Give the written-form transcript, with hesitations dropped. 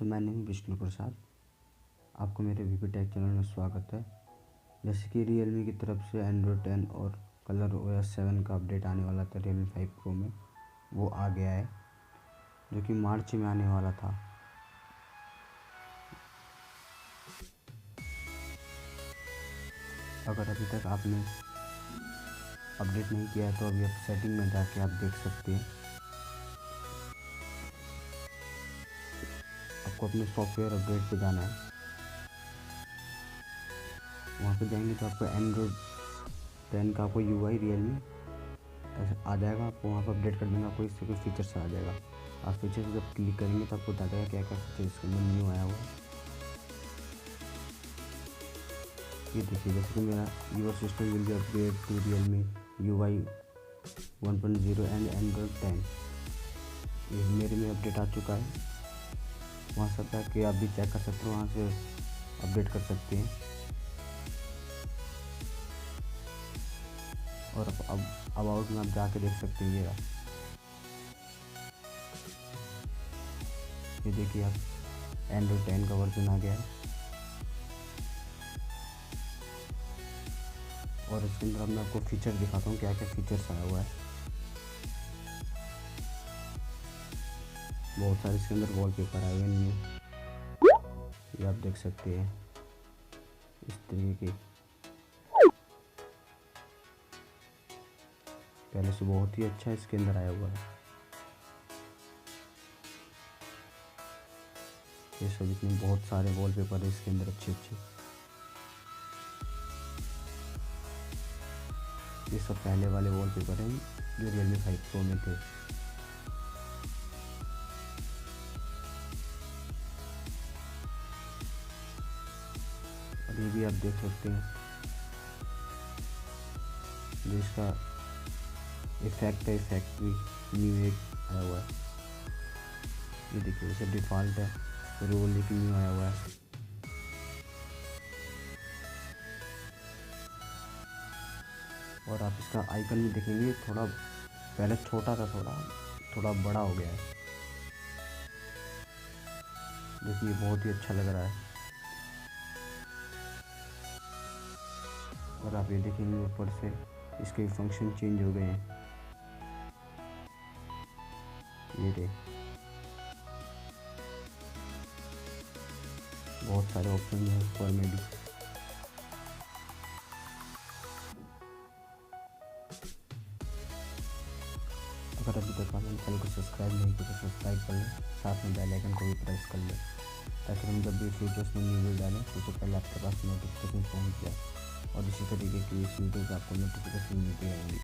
मैं हूं विष्णु प्रसाद। आपको मेरे वीपी टेक चैनल में स्वागत है। जैसे कि Realme की तरफ से एंड्रॉयड 10 और कलर OS 7 का अपडेट आने वाला था Realme 5 Pro में, वो आ गया है जो कि मार्च में आने वाला था। अगर अभी तक आपने अपडेट नहीं किया है तो अभी आप सेटिंग में जाके आप देख सकते हैं। आपको अपने सॉफ्टवेयर अपडेट पे जाना है। वहाँ पे जाएंगे तो आपको एंड्रॉयड 10 का आपको UI Realme ऐसा आ जाएगा। आपको वहाँ पर अपडेट कर देंगे, आपको इससे कुछ फीचर्स आ जाएगा। आप फीचर्स जब क्लिक करेंगे तो आपको बता देगा क्या क्या फीचर्स इसके अंदर न्यू आया हुआ है। ये देखिए, जैसे कि मेरा your system will be upgrade to Realme UI 1.0 and Android 10, ये मेरे में अपडेट आ चुका है। वहाँ सब जाके आप भी चेक कर सकते हो, वहाँ से अपडेट कर सकते हैं। और अब अबाउट में आप जाके देख सकते हैं। ये देखिए, आप एंड्रॉयड 10 का वर्जन आ गया है और इसके अंदर मैं आपको फीचर दिखाता हूँ क्या क्या फीचर्स आया हुआ है। बहुत सारे इसके अंदर वॉलपेपर आए हुए हैं, ये आप देख सकते हैं इस तरीके के। पहले से बहुत ही अच्छा इसके अंदर आया हुआ है। ये सब इतने बहुत सारे वॉलपेपर है इसके अंदर अच्छे अच्छे। ये सब पहले वाले वॉलपेपर हैं जो Realme 5 Pro में थे। और ये भी आप देख सकते हैं जो इसका इफेक्ट भी न्यू एक आया हुआ है। ये देखिए, वैसे डिफ़ॉल्ट है, रोल लेकिन न्यू आया हुआ है। और आप इसका आइकन भी देखेंगे, थोड़ा पहले छोटा था, थोड़ा बड़ा हो गया है। देखिए, बहुत ही अच्छा लग रहा है। और आप ये देखेंगे ऊपर से इसके फंक्शन चेंज हो गए हैं। ये देख, बहुत सारे ऑप्शन हैं ऊपर में भी। अगर अभी तक आपने चैनल को सब्सक्राइब नहीं किया तो सब्सक्राइब कर लें, साथ में बेल आइकन को भी प्रेस कर लें ताकि हम जब भी फ्यूचर्स में न्यू वीडियो डालें तो पहले आपके पास नोटिफिकेशन पहुंच जाए और इसी तरीके की इस वीडियो पर आपको नोटिफिकेशन मिलती रहेंगी।